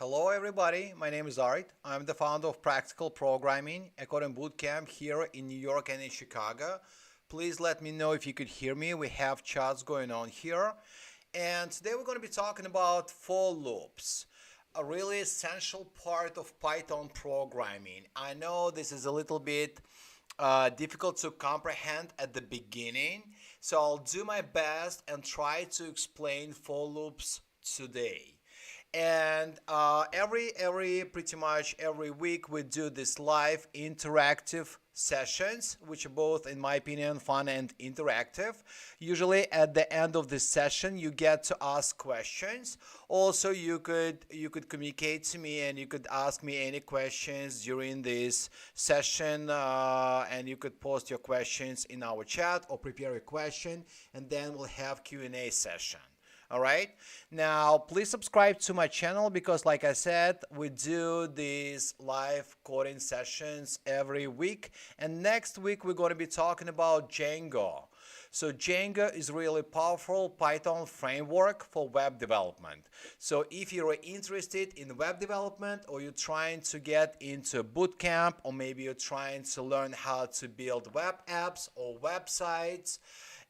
Hello everybody, my name is Art. I'm the founder of Practical Programming, a coding bootcamp here in New York and in Chicago. Please let me know if you could hear me. We have chats going on here. And today we're going to be talking about for loops, a really essential part of Python programming. I know this is a little bit difficult to comprehend at the beginning, so I'll do my best and try to explain for loops today. And pretty much every week we do this live interactive sessions, which are both, in my opinion, fun and interactive. Usually at the end of this session you get to ask questions. Also you could communicate to me and you could ask me any questions during this session, and you could post your questions in our chat or prepare a question, and then we'll have Q&A session. All right, now please subscribe to my channel because, like I said, we do these live coding sessions every week, and next week we're going to be talking about Django. So Django is really powerful Python framework for web development. So if you're interested in web development, or you're trying to get into bootcamp, or maybe you're trying to learn how to build web apps or websites,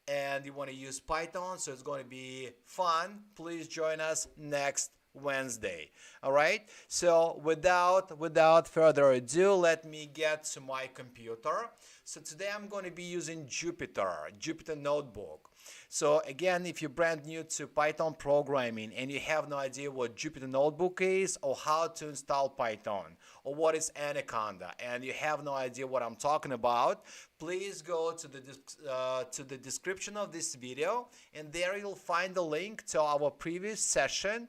and you want to use Python, so it's going to be fun, please join us next Wednesday. All right, so without further ado, let me get to my computer. So today I'm going to be using Jupyter Notebook. So again, if you're brand new to Python programming and you have no idea what Jupyter Notebook is, or how to install Python, or what is Anaconda, and you have no idea what I'm talking about, please go to the description of this video, and there you'll find the link to our previous session.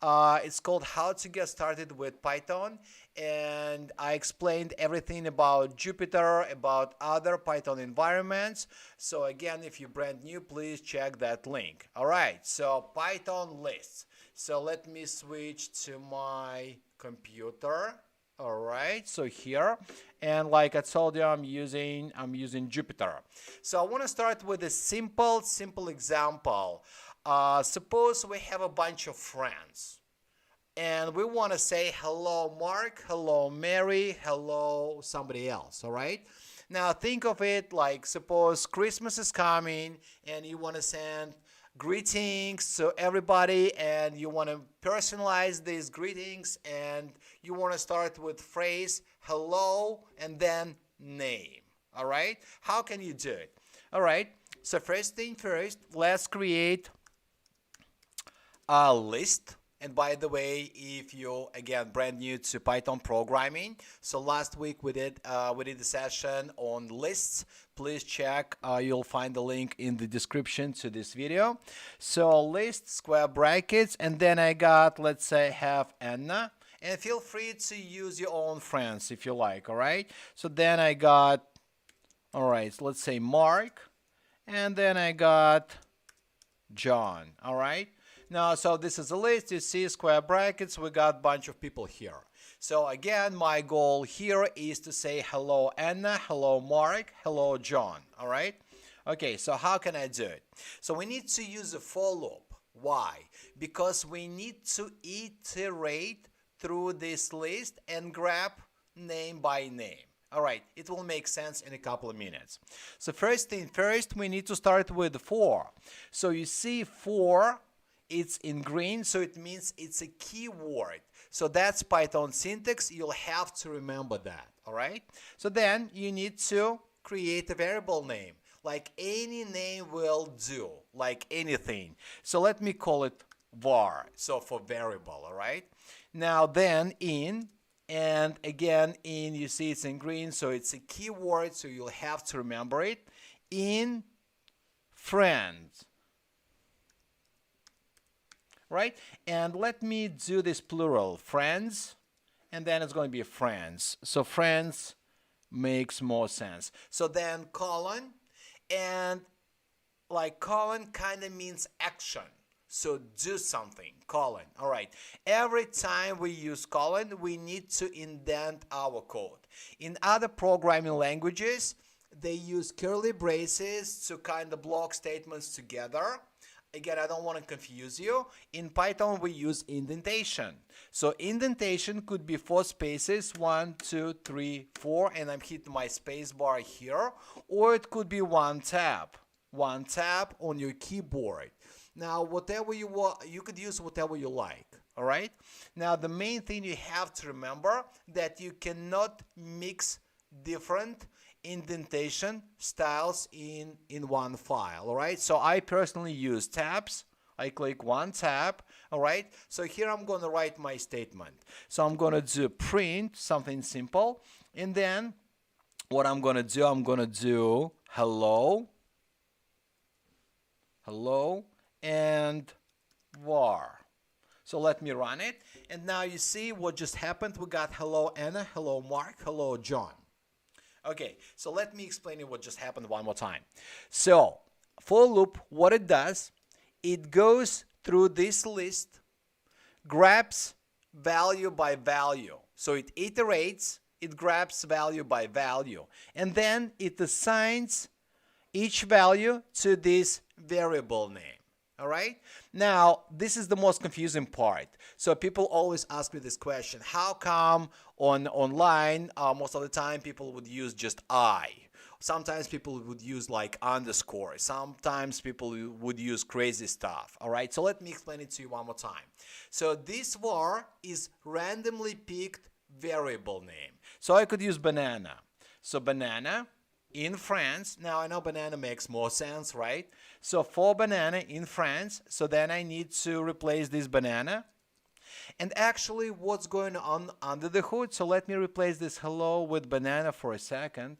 It's called How to Get Started with Python, and I explained everything about Jupyter, about other Python environments. So again, if you're brand new, please check that link. All right, so Python lists. So let me switch to my computer. All right, so here, and like I told you, I'm using Jupyter. So I want to start with a simple example. Suppose we have a bunch of friends, and we want to say hello Mark, hello Mary, hello somebody else. All right, now think of it like, suppose Christmas is coming and you want to send greetings to everybody, and you want to personalize these greetings, and you want to start with phrase hello and then name. All right, how can you do it? All right, so first thing first, let's create a list. And by the way, if you're again brand new to Python programming, so last week we did the session on lists. Please check. You'll find the link in the description to this video. So list, square brackets, and then I got, let's say, have Anna. And feel free to use your own friends if you like. All right. So then I got, all right, so let's say Mark, and then I got John. All right. Now, so this is a list, you see square brackets, we got a bunch of people here. So again, my goal here is to say hello Anna, hello Mark, hello John, all right? Okay, so how can I do it? So we need to use a for loop. Why? Because we need to iterate through this list and grab name by name. All right, it will make sense in a couple of minutes. So first thing first, we need to start with for. So you see for, it's in green, so it means it's a keyword. So that's Python syntax. You'll have to remember that. All right. So then you need to create a variable name. Like any name will do, like anything. So let me call it var. So for variable. All right. Now then in, and again in, you see it's in green, so it's a keyword. So you'll have to remember it. In friends. Right? And let me do this plural, friends, and then it's going to be friends. So friends makes more sense. So then colon, and like colon kind of means action. So do something, colon. All right. Every time we use colon, we need to indent our code. In other programming languages, they use curly braces to kind of block statements together. Again, I don't want to confuse you. In Python, we use indentation. So indentation could be 4 spaces, 1, 2, 3, 4, and I'm hitting my space bar here. Or it could be one tap on your keyboard. Now, whatever you want, you could use whatever you like. All right. Now, the main thing you have to remember that you cannot mix different indentation styles in one file. All right, so I personally use tabs. I click one tab. All right, so here I'm going to write my statement. So I'm going to do print something simple, and then what I'm going to do hello and var. So let me run it, and now you see what just happened. We got hello Anna, hello Mark, hello John. Okay, so let me explain you what just happened one more time. So, for loop, what it does, it goes through this list, grabs value by value. So it iterates, it grabs value by value, and then it assigns each value to this variable name. All right. Now, this is the most confusing part. So people always ask me this question: how come online most of the time people would use just I? Sometimes people would use like underscore. Sometimes people would use crazy stuff. All right. So let me explain it to you one more time. So this var is randomly picked variable name. So I could use banana. So banana in France. Now I know banana makes more sense, right? So for banana in France, so then I need to replace this banana. And actually what's going on under the hood, so let me replace this hello with banana for a second.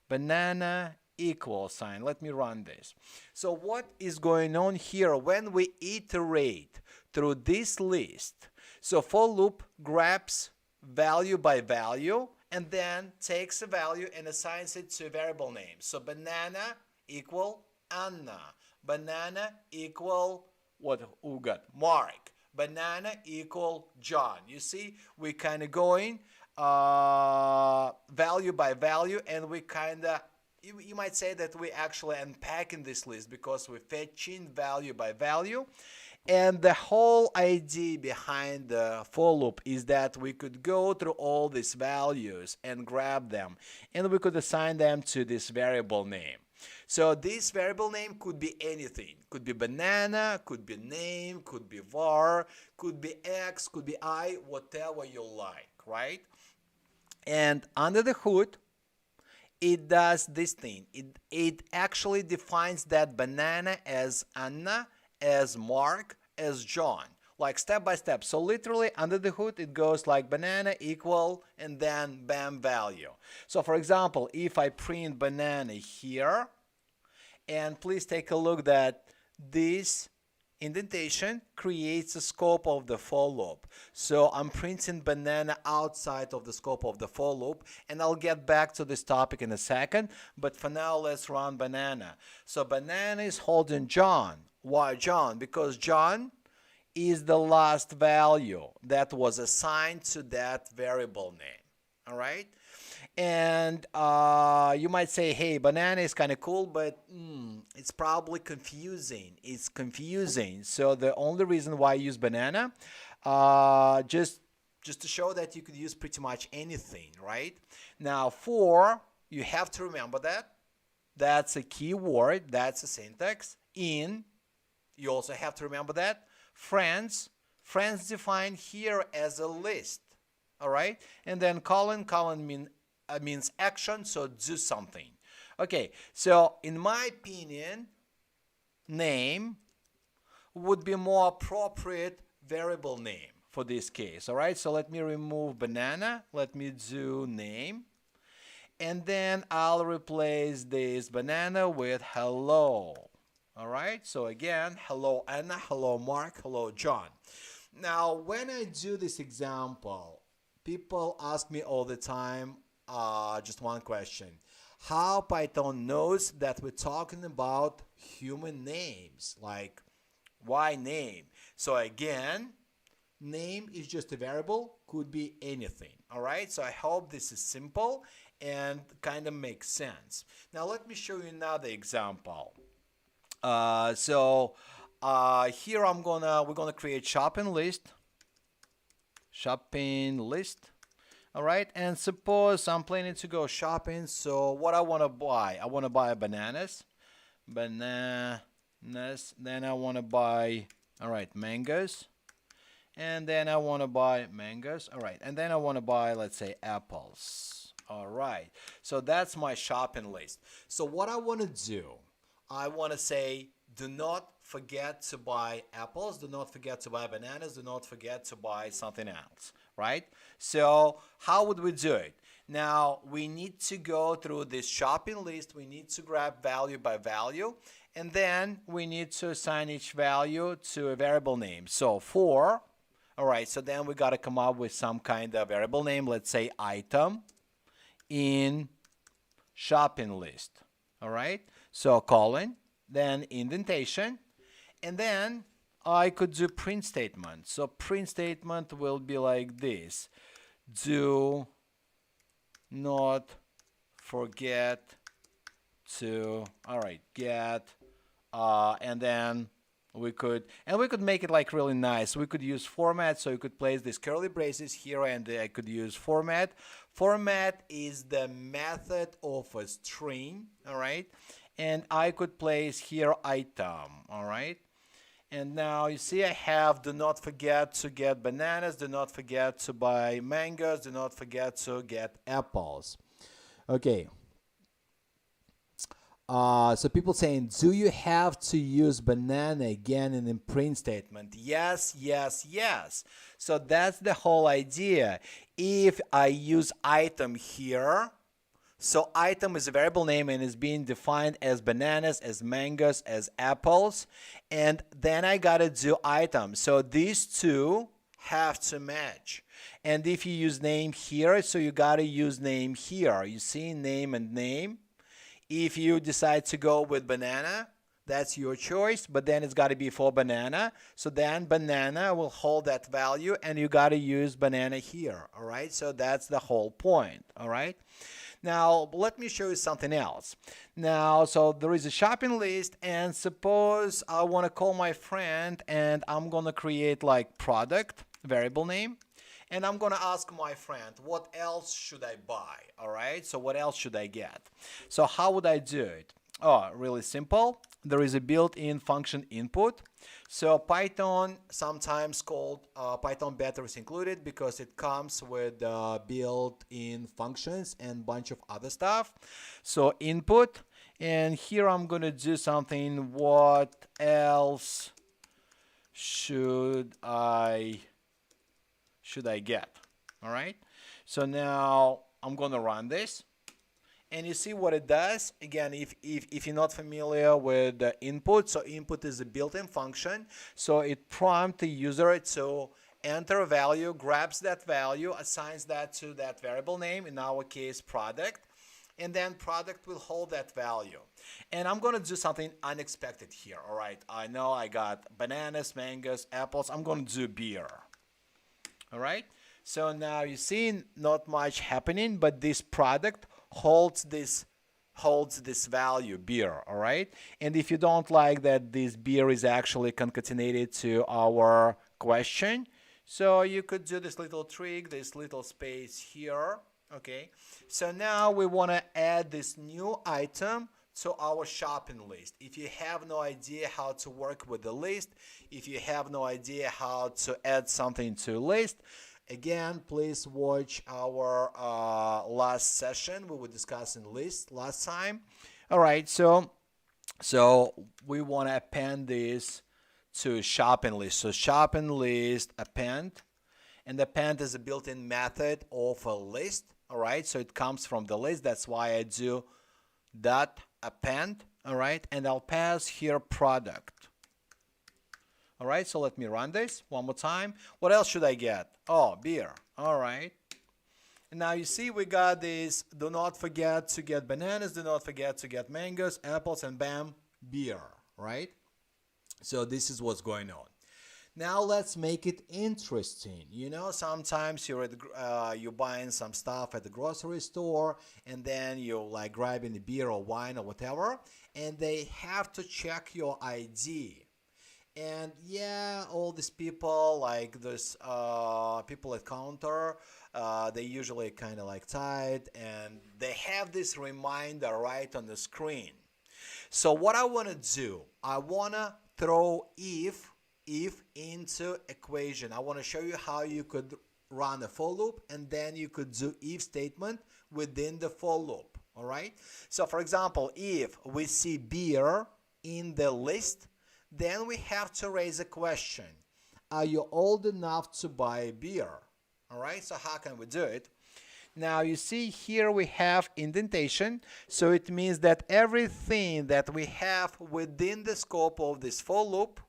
Banana equal sign. Let me run this. So what is going on here when we iterate through this list? So for loop grabs value by value and then takes a value and assigns it to a variable name. So banana equal Anna. Banana equal what we got? Mark. Banana equal John. You see, we kind of going value by value, and we kind of, you might say that we actually unpacking this list because we're fetching value by value. And the whole idea behind the for loop is that we could go through all these values and grab them, and we could assign them to this variable name. So this variable name could be anything. Could be banana, could be name, could be var, could be x, could be I, whatever you like, right? And under the hood, it does this thing. It actually defines that banana as Anna, as Mark, as John, like step by step. So literally under the hood it goes like banana equal and then bam value. So for example, if I print banana here, and please take a look that this indentation creates a scope of the for loop. So I'm printing banana outside of the scope of the for loop, and I'll get back to this topic in a second, but for now let's run banana. So banana is holding John. Why John? Because John is the last value that was assigned to that variable name. All right? And you might say, hey, banana is kind of cool, but it's probably confusing. It's confusing. So the only reason why I use banana, just to show that you could use pretty much anything, right? Now, for, you have to remember that. That's a keyword. That's a syntax. In, you also have to remember that. Friends defined here as a list. All right? And then colon means action, so do something. Okay, so in my opinion, name would be more appropriate variable name for this case. All right, so let me remove banana. Let me do name. And then I'll replace this banana with hello. All right, so again, hello Anna, hello Mark, hello John. Now, when I do this example, people ask me all the time just one question: how Python knows that we're talking about human names? Like, why name? So again, name is just a variable, could be anything. All right, so I hope this is simple and kind of makes sense. Now let me show you another example. Here we're gonna create shopping list. Shopping list. All right, and suppose I'm planning to go shopping. So what I want to buy? I want to buy bananas. Bananas. Then I want to buy, all right, mangoes. And then I want to buy mangoes. All right, and then I want to buy, let's say, apples. All right, so that's my shopping list. So what I want to do, I want to say, do not forget to buy apples, do not forget to buy bananas, do not forget to buy something else, right? So how would we do it? Now we need to go through this shopping list, we need to grab value by value, and then we need to assign each value to a variable name. So for, all right, so then we got to come up with some kind of variable name, let's say item in shopping list, all right? So colon, then indentation, and then I could do print statement. So print statement will be like this. Do not forget to, all right, get, and then we could make it like really nice. We could use format, so you could place these curly braces here, and I could use format. Format is the method of a string, all right? And I could place here item, all right? And now you see I have do not forget to get bananas, do not forget to buy mangoes, do not forget to get apples. Okay. So people saying, do you have to use banana again in the print statement? Yes, yes, yes. So that's the whole idea. If I use item here, so item is a variable name and is being defined as bananas, as mangoes, as apples. And then I gotta do item. So these two have to match. And if you use name here, so you gotta use name here. You see name and name. If you decide to go with banana, that's your choice, but then it's got to be for banana. So then banana will hold that value, and you got to use banana here, all right? So that's the whole point, all right? Now, let me show you something else. Now, so there is a shopping list, and suppose I want to call my friend, and I'm going to create like product, variable name. And I'm going to ask my friend, what else should I buy? All right, so what else should I get? So how would I do it? Oh, really simple. There is a built-in function input. So Python, sometimes called Python Better, is included because it comes with built-in functions and a bunch of other stuff. So input, and here I'm going to do something. What else should I get? All right, so now I'm gonna run this, and you see what it does. Again, if you're not familiar with the input, so input is a built-in function, so it prompts the user to enter a value, grabs that value, assigns that to that variable name, in our case product, and then product will hold that value. And I'm gonna do something unexpected here. All right, I know I got bananas, mangoes, apples. I'm gonna do beer. All right, so now you see not much happening, but this product holds this value, beer. All right, and if you don't like that this beer is actually concatenated to our question, so you could do this little trick, this little space here. Okay, so now we want to add this new item to our shopping list. If you have no idea how to work with the list, if you have no idea how to add something to a list, again, please watch our last session. We were discussing lists last time. All right, so we want to append this to shopping list. So shopping list append, and append is a built-in method of a list. All right, so it comes from the list. That's why I do dot append. All right, and I'll pass here product. All right, so let me run this one more time. What else should I get? Oh, beer. All right, and now you see we got this. Do not forget to get bananas, do not forget to get mangoes, apples, and bam, beer. Right, so this is what's going on. Now let's make it interesting. You know, sometimes you're buying some stuff at the grocery store, and then you're like grabbing a beer or wine or whatever, and they have to check your ID. And yeah, all these people, like this people at counter, they usually kind of like tight, and they have this reminder right on the screen. So what I want to do, I want to throw if into equation. I want to show you how you could run a for loop, and then you could do if statement within the for loop. All right. So for example, if we see beer in the list, then we have to raise a question. Are you old enough to buy a beer? All right. So how can we do it? Now you see here we have indentation, so it means that everything that we have within the scope of this for loop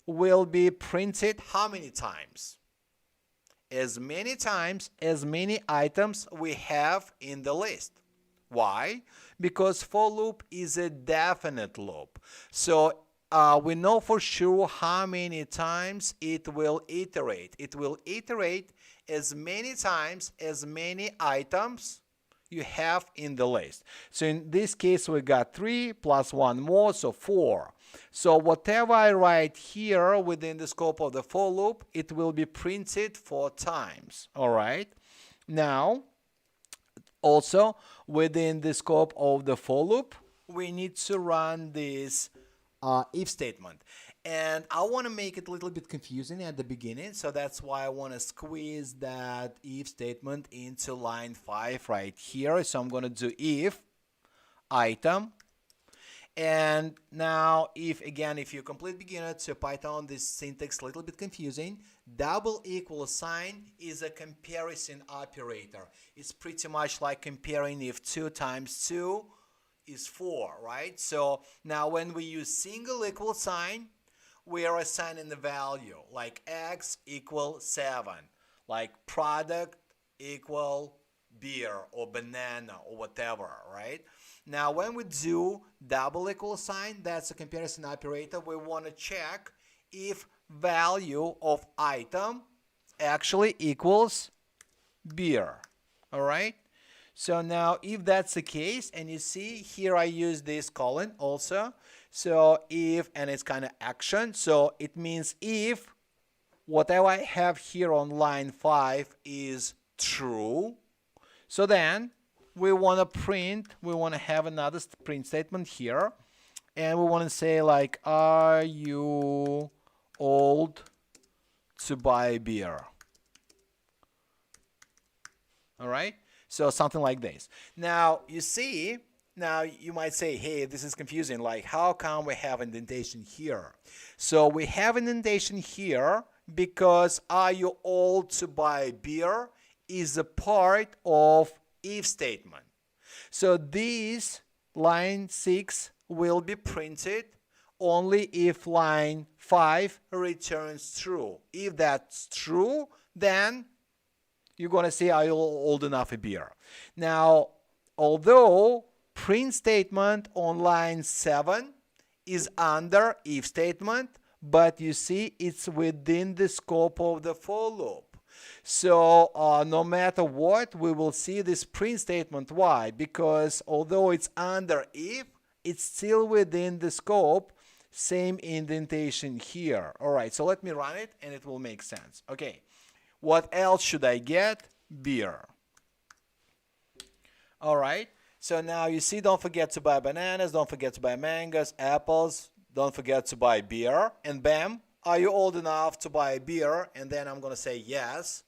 will be printed how many times? As many times as many items we have in the list. Why? Because for loop is a definite loop. So we know for sure how many times it will iterate. It will iterate as many times as many items you have in the list. So in this case, we got 3 plus 1 more, so 4. So whatever I write here within the scope of the for loop, it will be printed 4 times. All right. Now, also within the scope of the for loop, we need to run this if statement. And I want to make it a little bit confusing at the beginning, so that's why I want to squeeze that if statement into line 5 right here. So I'm going to do if item. And now if you're a complete beginner to Python, this syntax a little bit confusing. Double equal sign is a comparison operator. It's pretty much like comparing if 2 times 2 is 4, right? So now when we use single equal sign, we are assigning the value, like x equal 7, like product equal beer or banana or whatever, right? Now when we do double equal sign, that's a comparison operator. We want to check if value of item actually equals beer. All right. So now if that's the case, and you see here I use this colon also. So if, and it's kind of action. So it means if whatever I have here on line 5 is true, so then we want to print, we want to have another print statement here. And we want to say like, are you old to buy beer? All right. So something like this. Now you see, now you might say, hey, this is confusing. Like, how come we have indentation here? So we have indentation here because are you old to buy beer is a part of if statement. So this line 6 will be printed only if line 5 returns true. If that's true, then you're going to say, are you old enough for beer? Now, although print statement on line 7 is under if statement, but you see it's within the scope of the for loop. So no matter what, we will see this print statement. Why? Because although it's under if, it's still within the scope. Same indentation here. All right, so let me run it and it will make sense. Okay. What else should I get? Beer. All right. So now you see, don't forget to buy bananas, don't forget to buy mangoes, apples, don't forget to buy beer. And bam, are you old enough to buy beer? And then I'm going to say yes.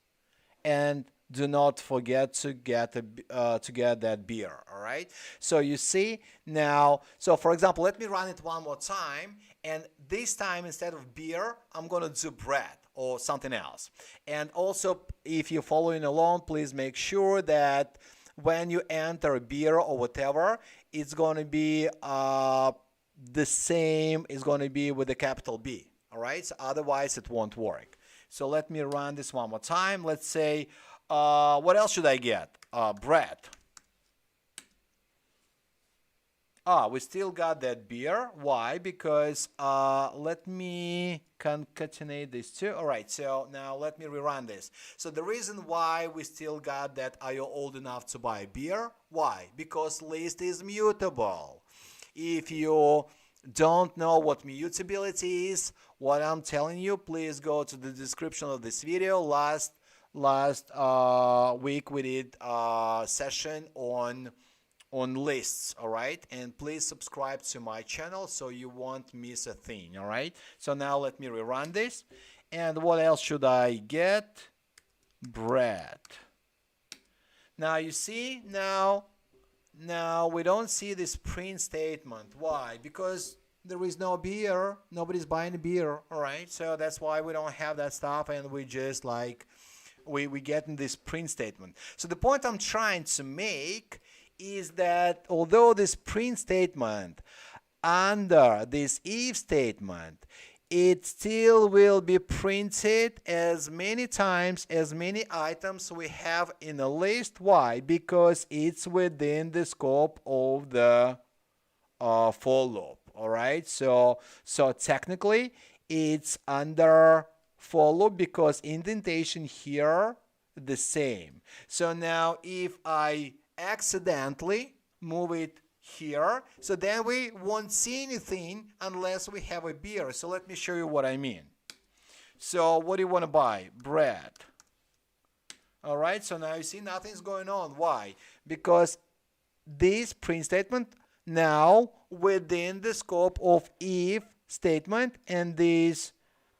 And do not forget to get that beer. All right. So you see now, so for example, let me run it one more time. And this time, instead of beer, I'm going to do bread or something else. And also, if you're following along, please make sure that when you enter beer or whatever, it's going to be the same, it's going to be with a capital B. All right. So otherwise, it won't work. So let me run this one more time. Let's say, what else should I get? Bread. We still got that beer. Why? Because let me concatenate these two. All right, so now let me rerun this. So the reason why we still got that are you old enough to buy beer? Why? Because list is mutable. If you don't know what mutability is, what I'm telling you, please go to the description of this video. Last week we did a session on lists, all right, and please subscribe to my channel so you won't miss a thing. All right, so now let me rerun this. And what else should I get? Bread. Now you see, now we don't see this print statement. Why? Because there is no beer, nobody's buying beer. All right, so that's why we don't have that stuff, and we just like we get in this print statement. So the point I'm trying to make is that although this print statement under this if statement, it still will be printed as many times as many items we have in a list. Why? Because it's within the scope of the for loop. All right, so technically it's under for loop because indentation here the same. So now if I accidentally move it here, so then we won't see anything unless we have a beer. So let me show you what I mean. So what do you want to buy? Bread. All right, so now you see nothing's going on. Why? Because this print statement now within the scope of if statement, and this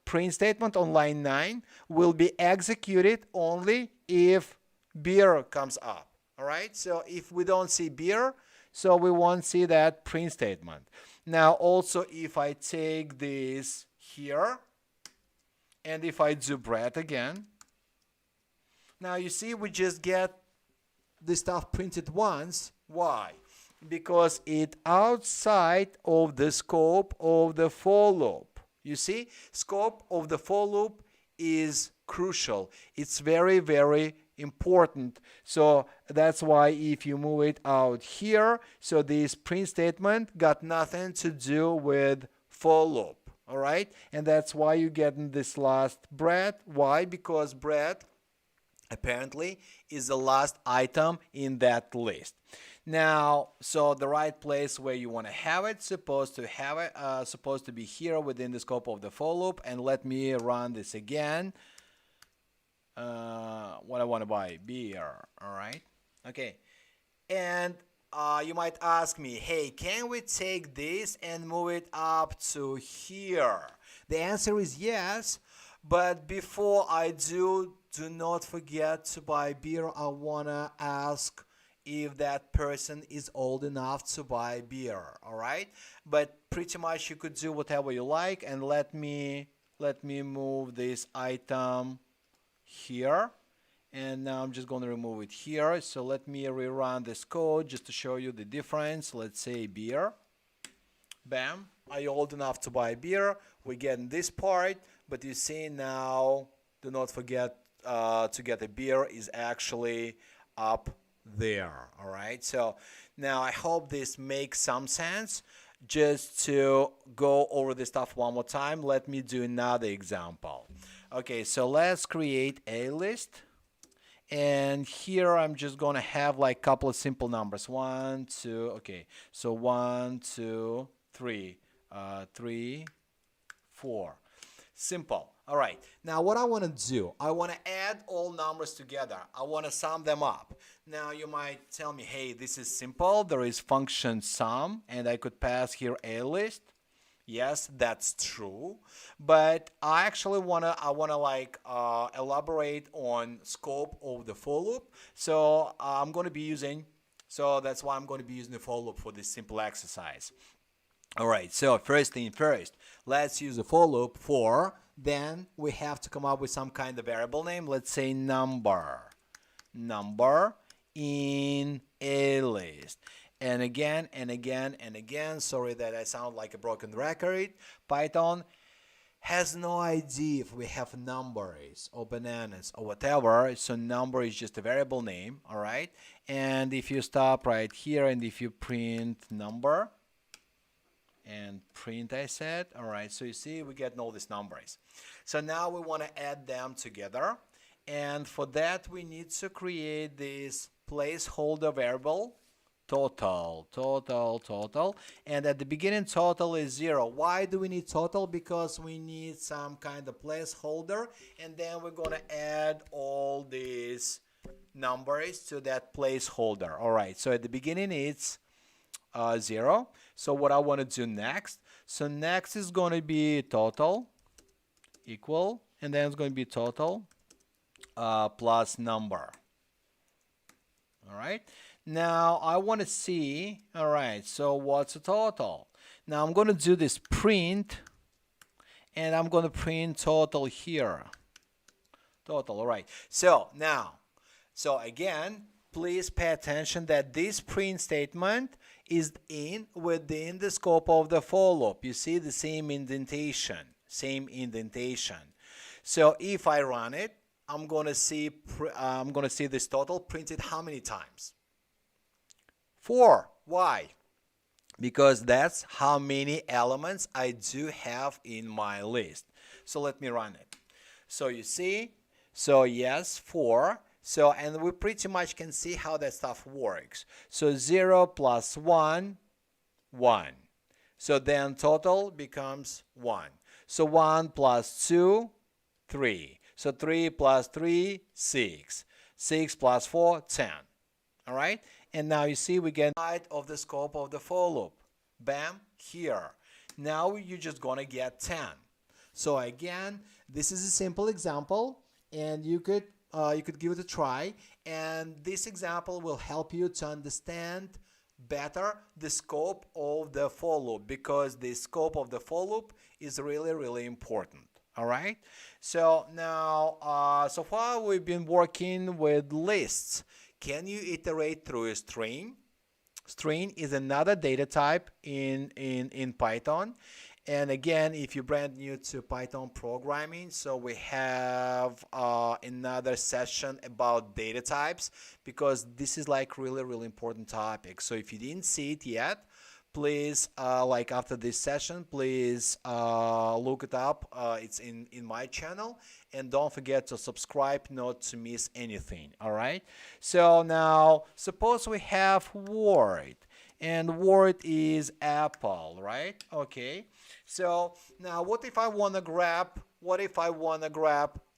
print statement on line 9 will be executed only if beer comes up. All right, so if we don't see beer, so we won't see that print statement. Now also if I take this here and if I do bread again, now you see we just get the stuff printed once. Why? Because it outside of the scope of the for loop. You see, scope of the for loop is crucial. It's very, very important. So that's why if you move it out here, so this print statement got nothing to do with for loop. All right, and that's why you get in this last bread. Why? Because bread apparently is the last item in that list. Now, so the right place where you want to have it, supposed to be here within the scope of the for loop. And let me run this again. What I want to buy, beer. All right, okay. And you might ask me, hey, can we take this and move it up to here? The answer is yes, but before I do not forget to buy beer. I want to ask if that person is old enough to buy beer. All right, but pretty much you could do whatever you like. And let me move this item here, and now I'm just going to remove it here. So let me rerun this code just to show you the difference. Let's say beer. Bam. Are you old enough to buy beer? We get in this part, but you see now, do not forget to get a beer is actually up there. All right, so now I hope this makes some sense. Just to go over this stuff one more time, let me do another example. Okay, so let's create a list, and here I'm just gonna have like a couple of simple numbers. 1, 2, okay, so 1, 2, 3, 3, 4. Simple. All right, now what I want to do, I want to add all numbers together. I want to sum them up. Now you might tell me, hey, this is simple. There is function sum, and I could pass here a list. Yes, that's true, but I actually wanna like elaborate on scope of the for loop. So I'm going to be using, so that's why I'm going to be using the for loop for this simple exercise. All right, so first thing first, let's use the for loop for, then we have to come up with some kind of variable name. Let's say number in a list. And again, and again, and again, sorry that I sound like a broken record. Python has no idea if we have numbers or bananas or whatever. So number is just a variable name, all right? And if you stop right here and if you print number and print, I said, all right, so you see we get all these numbers. So now we want to add them together. And for that, we need to create this placeholder variable, total. And at the beginning, total is 0. Why do we need total? Because we need some kind of placeholder. And then we're going to add all these numbers to that placeholder. All right, so at the beginning, it's 0. So what I want to do next, so next is going to be total equal, and then it's going to be total plus number. All right, now I want to see, all right, so what's the total? Now I'm going to do this print, and I'm going to print total here. Total, all right. So now, so again, please pay attention that this print statement is within the scope of the for loop. You see the same indentation. So if I run it, I'm going to see this total printed how many times? 4. Why? Because that's how many elements I do have in my list. So let me run it. So you see, so yes, 4. So, and we pretty much can see how that stuff works. So 0 plus 1, 1. So then total becomes 1. So 1 plus 2, 3. So 3 plus 3, 6. 6 plus 4, 10. All right? And now you see we get out of the scope of the for loop. Bam, here. Now you're just going to get 10. So again, this is a simple example, and you could give it a try, and this example will help you to understand better the scope of the for loop, because the scope of the for loop is really, really important. All right, so now so far we've been working with lists. Can you iterate through a string? String is another data type in Python. And again, if you're brand new to Python programming, so we have another session about data types, because this is like really, really important topic. So if you didn't see it yet, please, like after this session, please look it up. It's in my channel. And don't forget to subscribe not to miss anything. All right. So now, suppose we have Word. And Word is Apple, right? Okay. So now what if I want to grab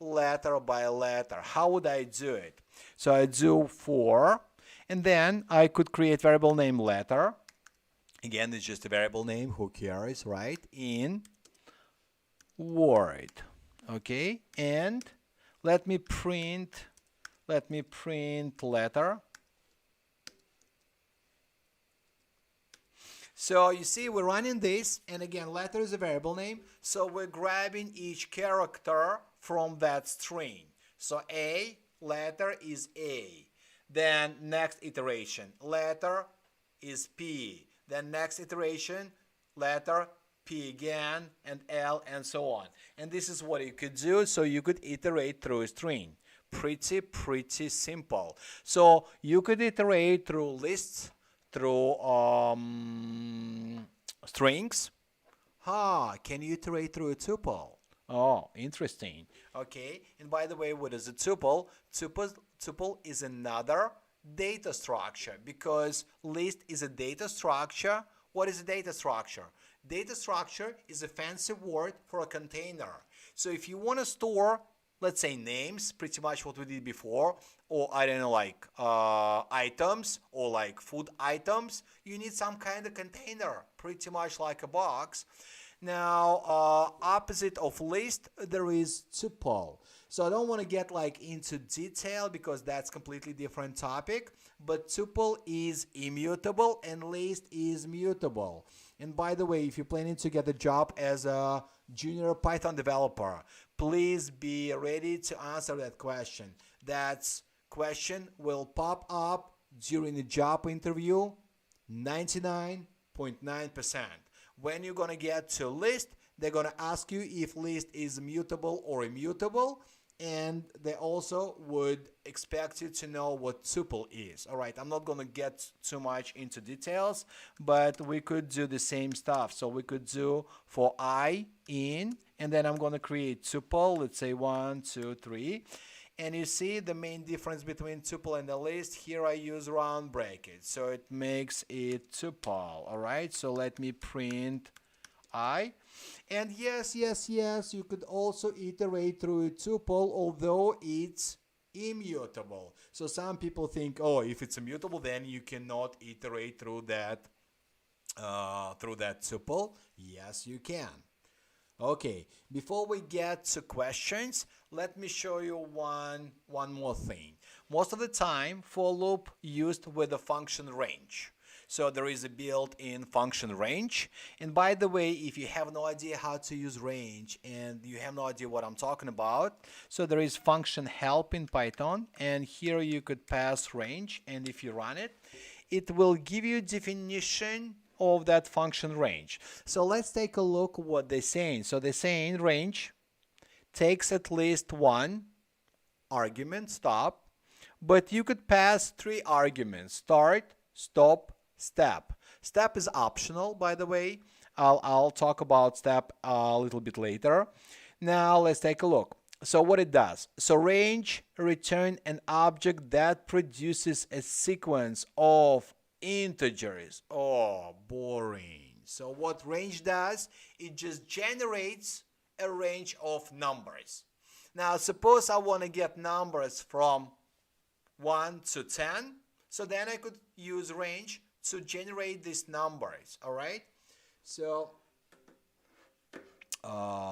letter by letter? How would I do it? So I do for, and then I could create variable name letter. Again, it's just a variable name, who cares, right? In Word. Okay. And let me print letter. So you see we're running this, and again, letter is a variable name, so we're grabbing each character from that string. So A, letter is A. Then next iteration, letter is P. Then next iteration, letter P again, and L, and so on. And this is what you could do, so you could iterate through a string. Pretty simple. So you could iterate through lists, through strings. Can you iterate through a tuple? Oh, interesting. Okay, and by the way, what is a tuple? Tuple is another data structure, because list is a data structure. What is a data structure? Data structure is a fancy word for a container. So if you want to store, let's say, names, pretty much what we did before, or I don't know, like items, or like food items, you need some kind of container, pretty much like a box. Now, opposite of list, there is tuple. So I don't want to get like into detail, because that's completely different topic, but tuple is immutable and list is mutable. And by the way, if you're planning to get a job as a junior Python developer, please be ready to answer that question. That question will pop up during the job interview 99.9%. When you're going to get to list, They're going to ask you if list is mutable or immutable, and they also would expect you to know what tuple is. All right, I'm not going to get too much into details, but we could do the same stuff. So we could do for I in, and then I'm going to create tuple, let's say 1, 2, 3. And you see the main difference between tuple and a list. Here I use round brackets, so it makes it tuple. All right, so let me print I. And yes, you could also iterate through a tuple, although it's immutable. So some people think, oh, if it's immutable, then you cannot iterate through that tuple. Yes, you can. Okay, before we get to questions, let me show you one more thing. Most of the time, for loop used with the function range. So there is a built-in function range. And by the way, if you have no idea how to use range and you have no idea what I'm talking about, so there is function help in Python, and here you could pass range, and if you run it, it will give you definition of that function range. So let's take a look what they're saying. So they're saying range takes at least one argument, stop, but you could pass 3 arguments: start, stop, step. Step is optional, by the way. I'll talk about step a little bit later. Now let's take a look. So what it does. So range return an object that produces a sequence of integers. Oh, boring. So what range does, it just generates a range of numbers. Now suppose I want to get numbers from 1 to 10. So then I could use range to generate these numbers. All right. So okay.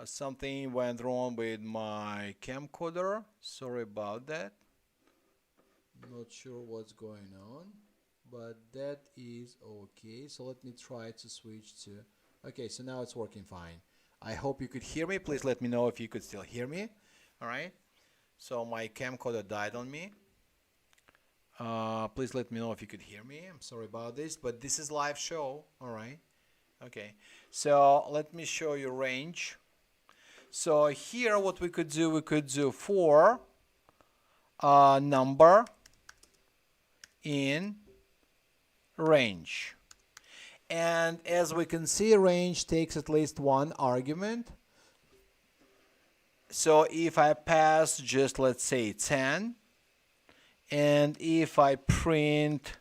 Something went wrong with my camcorder. Sorry about that. Not sure what's going on, but that is okay. So let me try to switch to. Okay, so now it's working fine. I hope you could hear me. Please let me know if you could still hear me. All right. So my camcorder died on me. Please let me know if you could hear me. I'm sorry about this, but this is live show. All right. Okay. So let me show you range. So here what we could do for number in range. And as we can see, range takes at least one argument. So if I pass just, let's say, 10, and if I print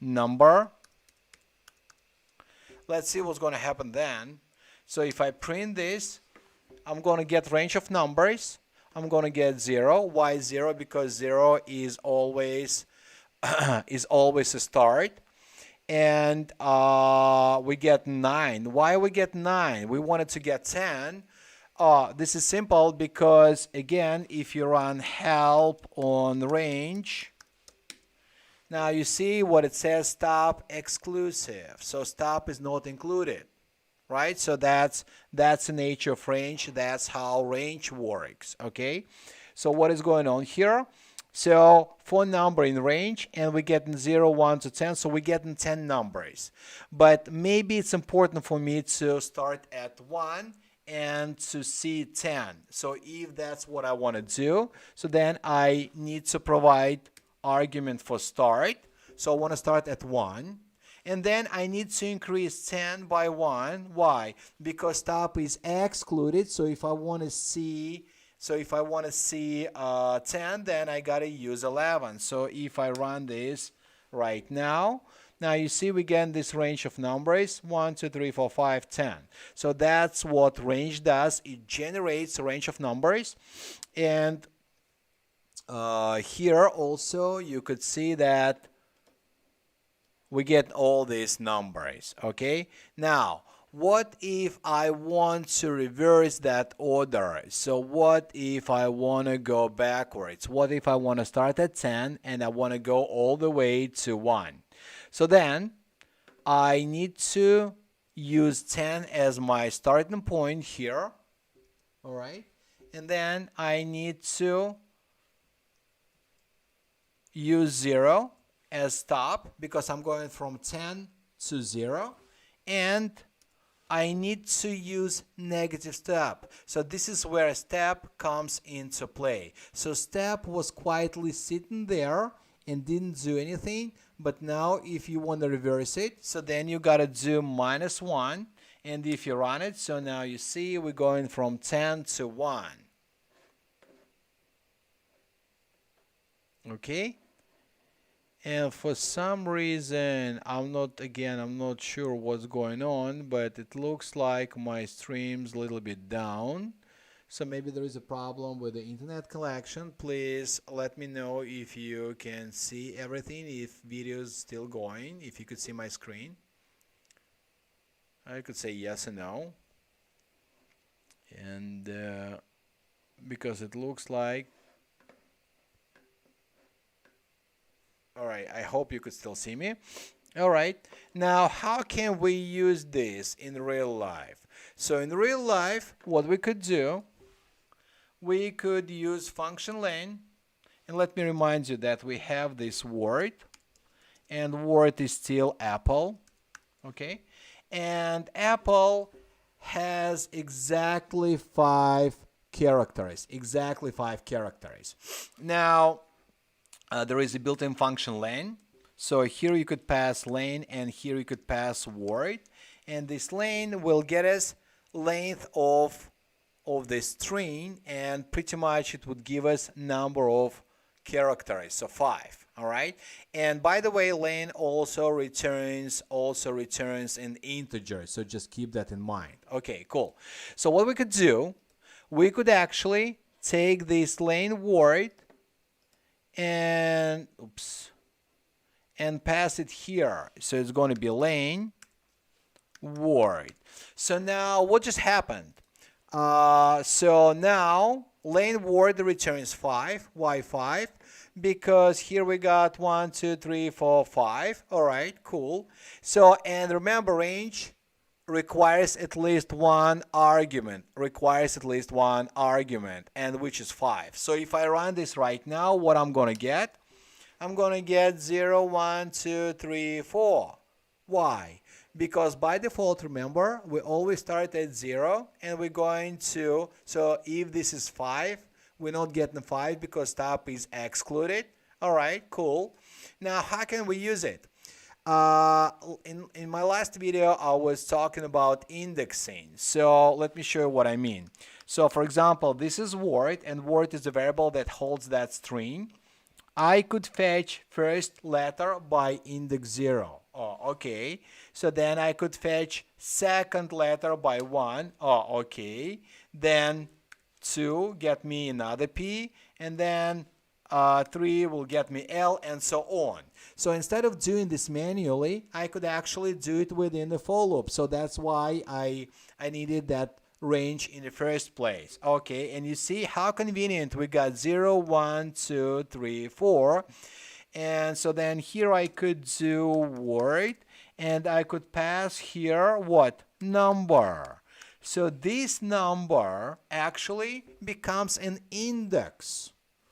number, let's see what's going to happen then. So if I print this, I'm going to get range of numbers. I'm going to get 0. Why 0? Because 0 is always a start. And we get 9. Why we get 9? We wanted to get 10. This is simple because, again, if you run help on range, now you see what it says, stop exclusive. So stop is not included, right? So that's the nature of range. That's how range works, okay? So what is going on here? So for number in range, and we get 0, 1 to 10, so we get 10 numbers. But maybe it's important for me to start at 1 and to see 10. So if that's what I want to do, so then I need to provide argument for start. So I want to start at 1. And then I need to increase 10 by 1. Why? Because stop is excluded. So if I want to see 10, then I got to use 11. So if I run this right now, you see we get this range of numbers, 1, 2, 3, 4, 5, 10. So that's what range does. It generates a range of numbers. And here also you could see that we get all these numbers, okay? Now, what if I want to reverse that order? So what if I want to go backwards? What if I want to start at 10 and I want to go all the way to 1? So then I need to use 10 as my starting point here, all right? And then I need to use 0 as stop because I'm going from 10 to 0, and I need to use negative step. So this is where step comes into play. So step was quietly sitting there and didn't do anything, but now if you want to reverse it, so then you gotta do -1, and if you run it, so now you see we're going from 10 to 1. Okay? And for some reason, I'm not sure what's going on, but it looks like my stream's a little bit down. So maybe there is a problem with the internet connection. Please let me know if you can see everything, if video is still going, if you could see my screen. I could say yes or no. And because it looks like, all right, I hope you could still see me. All right, now how can we use this in real life? So in real life, what we could do, we could use function len, and let me remind you that we have this word, and word is still apple, okay? And apple has exactly 5 characters, Now, there is a built-in function len. So here you could pass len, and here you could pass word, and this len will get us length of the string, and pretty much it would give us number of characters, so 5. All right, and by the way, len also returns an integer, so just keep that in mind. Okay, cool. So what we could do, we could actually take this len word and pass it here. So it's going to be len word. So now what just happened? So now len word returns 5. Why 5? Because here we got 1, 2, 3, 4, 5. All right, cool. So, and remember, range requires at least one argument, and which is 5. So if I run this right now, what I'm going to get? I'm going to get 0, 1, 2, 3, 4. Why? Because by default, remember, we always start at 0, and we're going to, so if this is 5, we're not getting 5 because stop is excluded. All right, cool. Now, how can we use it? In my last video, I was talking about indexing. So let me show you what I mean. So for example, this is word, and word is a variable that holds that string. I could fetch first letter by index 0. Oh, okay. So then I could fetch second letter by 1. Oh, okay. Then 2 get me another P, and then 3 will get me L, and so on. So instead of doing this manually, I could actually do it within the for loop. So that's why I needed that range in the first place. Okay, and you see how convenient. We got 0, 1, 2, 3, 4. And so then here I could do word, and I could pass here what? Number. So this number actually becomes an index,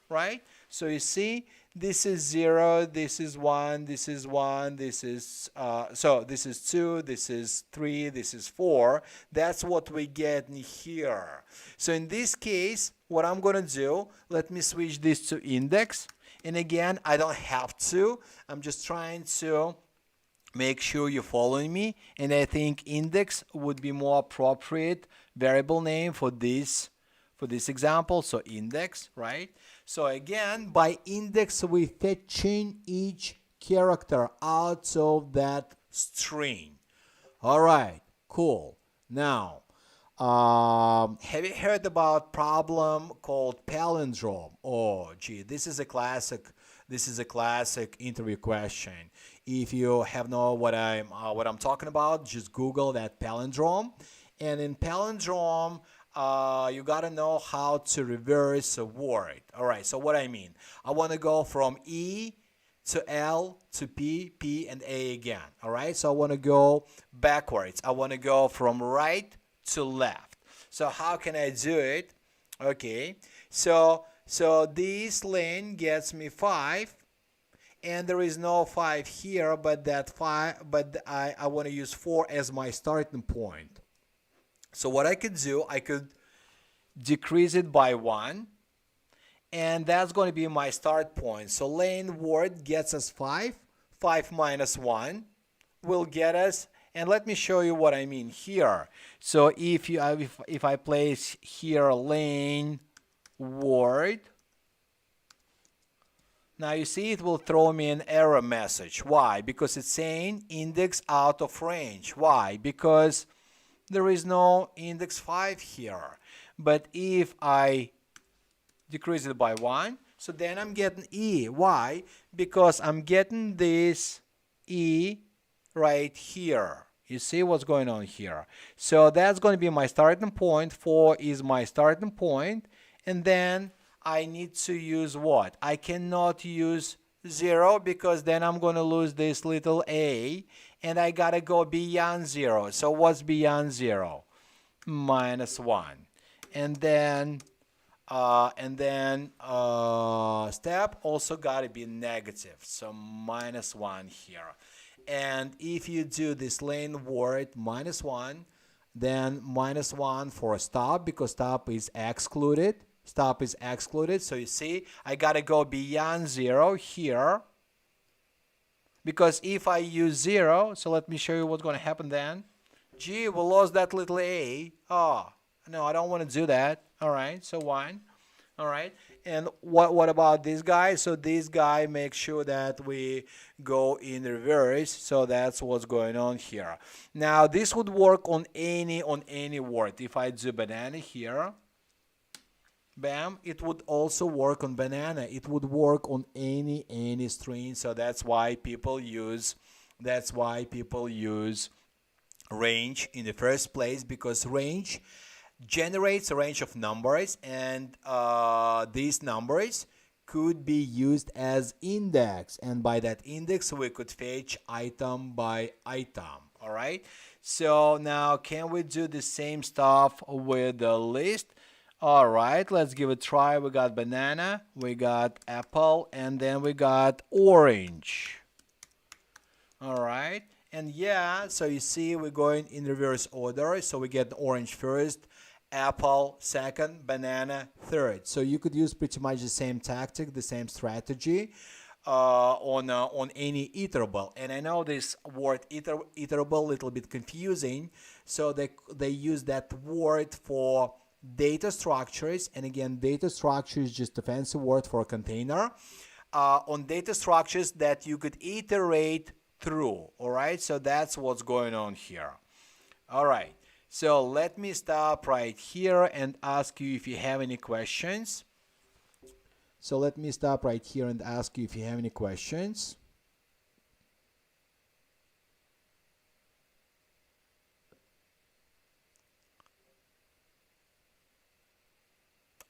right? So you see, this is 0, this is 1, this is 1, this is, so this is 2, this is 3, this is 4. That's what we get in here. So in this case, what I'm going to do, let me switch this to index. And again, I don't have to. I'm just trying to make sure you're following me. And I think index would be more appropriate variable name for this example. So index, right? So again, by index, we fetching each character out of that string. All right, cool. Now, have you heard about problem called palindrome? Oh, gee, this is a classic interview question. If you have know what I'm talking about, just Google that palindrome. And in palindrome, you gotta know how to reverse a word. All right, so what I mean, I want to go from E to L to P, P and A again. All right, so I want to go backwards. I want to go from right to left. So how can I do it? Okay, so this len gets me 5, and there is no 5 here, but that 5, but I want to use 4 as my starting point. So what I could do, I could decrease it by 1, and that's going to be my start point. So len word gets us 5. 5 minus 1 will get us, and let me show you what I mean here. So if I place here len word, now you see it will throw me an error message. Why? Because it's saying index out of range. Why? Because there is no index 5 here. But if I decrease it by 1, so then I'm getting E. Why? Because I'm getting this E right here. You see what's going on here? So that's going to be my starting point. 4 is my starting point. And then I need to use what? I cannot use 0 because then I'm going to lose this little a, and I got to go beyond 0. So what's beyond 0? Minus 1. And then step also got to be negative. So minus 1 here. And if you do this len word minus 1, then minus 1 for stop because stop is excluded. Stop is excluded. So you see, I got to go beyond 0 here. Because if I use 0, so let me show you what's going to happen then. Gee, we lost that little a. Oh, no, I don't want to do that. All right, so 1. All right, and what about this guy? So this guy makes sure that we go in reverse. So that's what's going on here. Now this would work on any word. If I do banana here, bam, it would also work on banana. It would work on any string. So that's why people use range in the first place, because range generates a range of numbers, and these numbers could be used as index, and by that index we could fetch item by item. All right, so now can we do the same stuff with the list? All right, let's give it a try. We got banana, we got apple, and then we got orange. All right, and yeah, so you see we're going in reverse order. So we get orange first, apple second, banana third. So you could use pretty much the same tactic, the same strategy on any iterable. And I know this word iterable a little bit confusing, so they use that word for data structures. And again, data structure is just a fancy word for a container on data structures that you could iterate through. All right, so that's what's going on here. All right, so let me stop right here and ask you if you have any questions. So let me stop right here and ask you if you have any questions.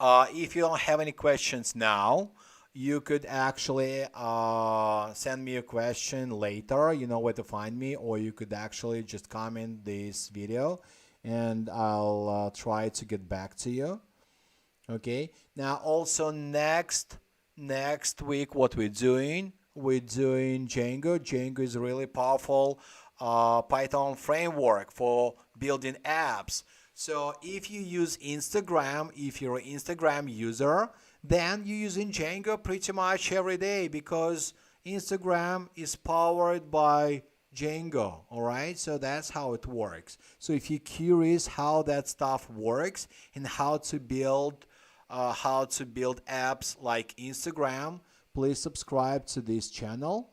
If you don't have any questions now, you could actually send me a question later. You know where to find me, or you could actually just comment this video and I'll try to get back to you. Okay, now also next week what we're doing Django. Django is a really powerful Python framework for building apps. So if you use Instagram, if you're an Instagram user, then you're using Django pretty much every day, because Instagram is powered by Django. All right, so that's how it works. So if you're curious how that stuff works and how to build apps like Instagram, please subscribe to this channel,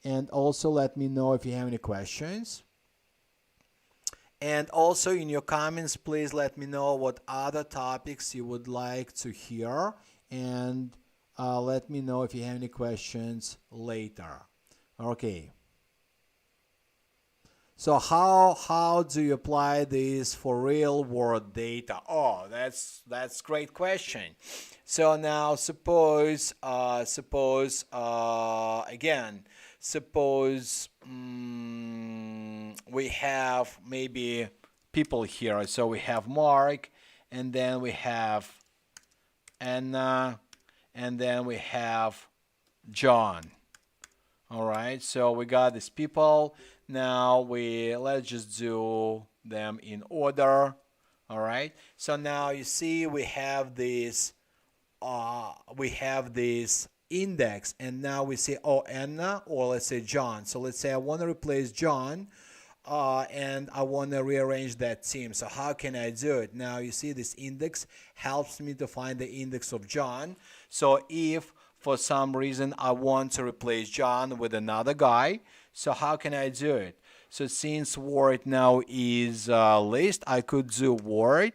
and also let me know if you have any questions. And also in your comments, please let me know what other topics you would like to hear, and let me know if you have any questions later. Okay. So how do you apply this for real world data? Oh, that's great question. So now suppose we have maybe people here. So we have Mark, and then we have Anna, and then we have John. All right, so we got these people. Now let's just do them in order. All right, so now you see we have this index, and now we say, oh, Anna, or let's say John. So let's say I want to replace John, and I want to rearrange that team. So how can I do it? Now you see this index helps me to find the index of John. So if for some reason I want to replace John with another guy, so how can I do it? So since word now is list, I could do word,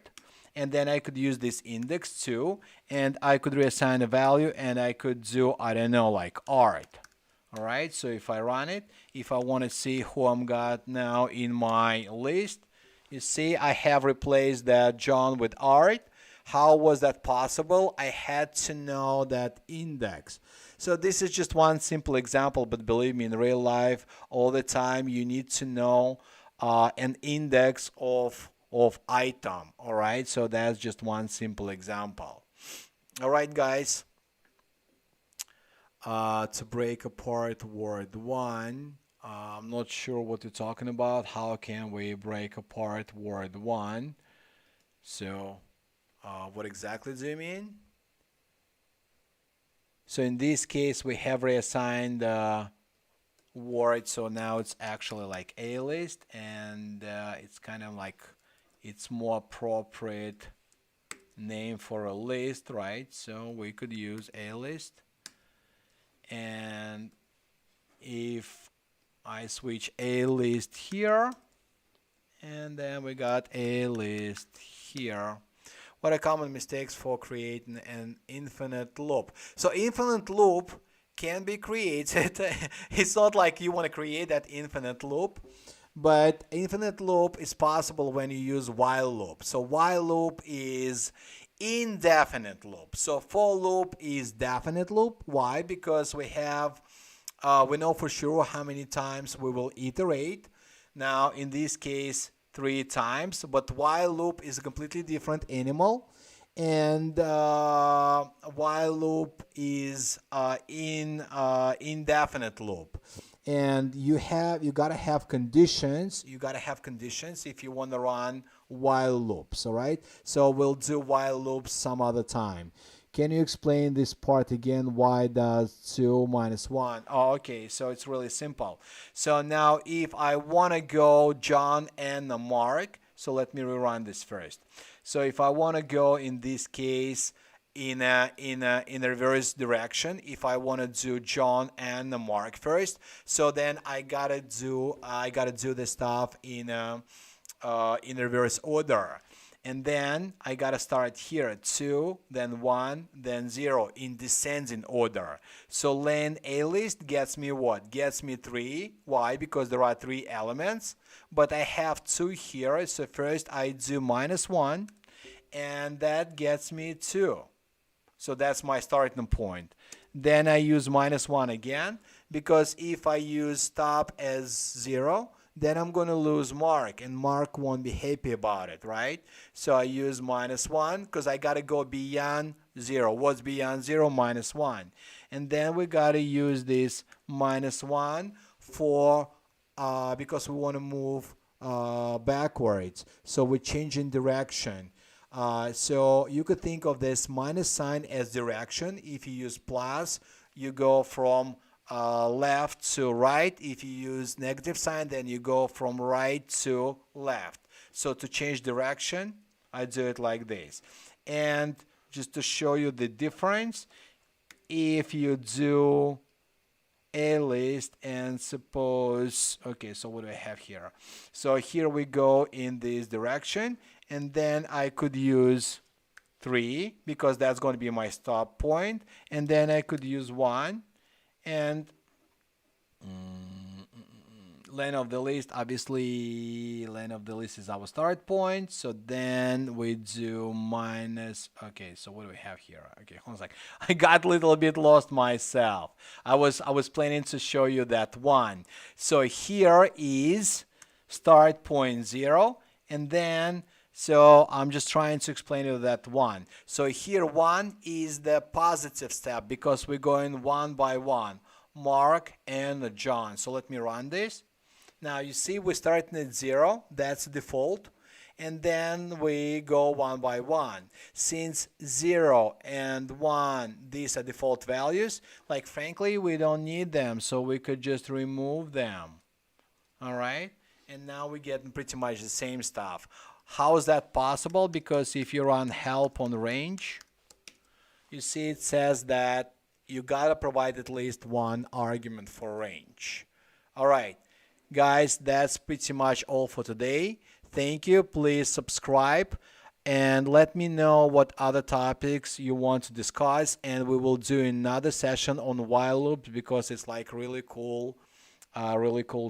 and then I could use this index too, and I could reassign a value, and I could do, I don't know, like art. All right, so if I run it, if I want to see who I'm got now in my list, you see I have replaced that John with art. How was that possible? I had to know that index. So this is just one simple example, but believe me, in real life, all the time, you need to know an index of item. All right, so that's just one simple example. All right, guys. To break apart word 1, I'm not sure what you're talking about. How can we break apart word 1? So what exactly do you mean? So in this case, we have reassigned word, so now it's actually like a list, and it's kind of like it's more appropriate name for a list, right? So we could use a list. And if I switch a list here, and then we got a list here. What are common mistakes for creating an infinite loop? So infinite loop can be created. It's not like you want to create that infinite loop, but infinite loop is possible when you use while loop. So while loop is indefinite loop. So for loop is definite loop. Why? Because we know for sure how many times we will iterate. Now in this case 3 times, but while loop is a completely different animal, and while loop is indefinite loop. And you gotta have conditions. You gotta have conditions if you want to run while loops. All right. So we'll do while loops some other time. Can you explain this part again? Why does 2 minus 1? Oh, okay. So it's really simple. So now if I want to go John and Mark, so let me rerun this first. So if I want to go in this case in a reverse direction, if I want to do John and Mark first, so then I gotta do the stuff in reverse order, and then I gotta start here 2, then 1, then 0 in descending order. So len a list gets me what? Gets me 3. Why? Because there are 3 elements, but I have 2 here. So first I do minus 1, and that gets me 2. So that's my starting point. Then I use minus 1 again, because if I use stop as 0, then I'm going to lose Mark, and Mark won't be happy about it, right? So I use minus 1 because I got to go beyond 0. What's beyond 0? Minus 1. And then we got to use this minus 1 for because we want to move backwards. So we're changing direction. So you could think of this minus sign as direction. If you use plus, you go from left to right. If you use negative sign, then you go from right to left. So to change direction, I do it like this. And just to show you the difference, if you do a list and suppose, okay, so what do I have here? So here we go in this direction, and then I could use 3 because that's going to be my stop point, and then I could use 1, and len of the list, obviously len of the list is our start point. So then we do minus, okay, so what do we have here? Okay, hold on a sec. I got a little bit lost myself. I was planning to show you that 1. So here is start point 0, and then so I'm just trying to explain you that 1. So here 1 is the positive step because we're going 1 by 1. Mark, and John. So let me run this. Now you see we're starting at 0, that's the default, and then we go one by one. Since 0 and 1, these are default values, like frankly we don't need them, so we could just remove them. Alright? And now we get pretty much the same stuff. How is that possible? Because if you run help on range, you see it says that you gotta provide at least one argument for range. Alright, guys, that's pretty much all for today. Thank you. Please subscribe and let me know what other topics you want to discuss, and we will do another session on while loops because it's like really cool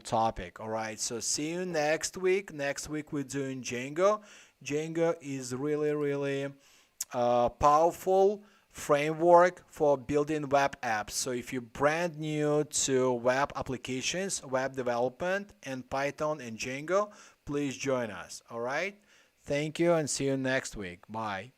topic. All right, so see you next week. Next week we're doing Django. Django is really powerful framework for building web apps. So if you're brand new to web applications, web development, and Python and Django, please join us. All right, thank you and see you next week. Bye.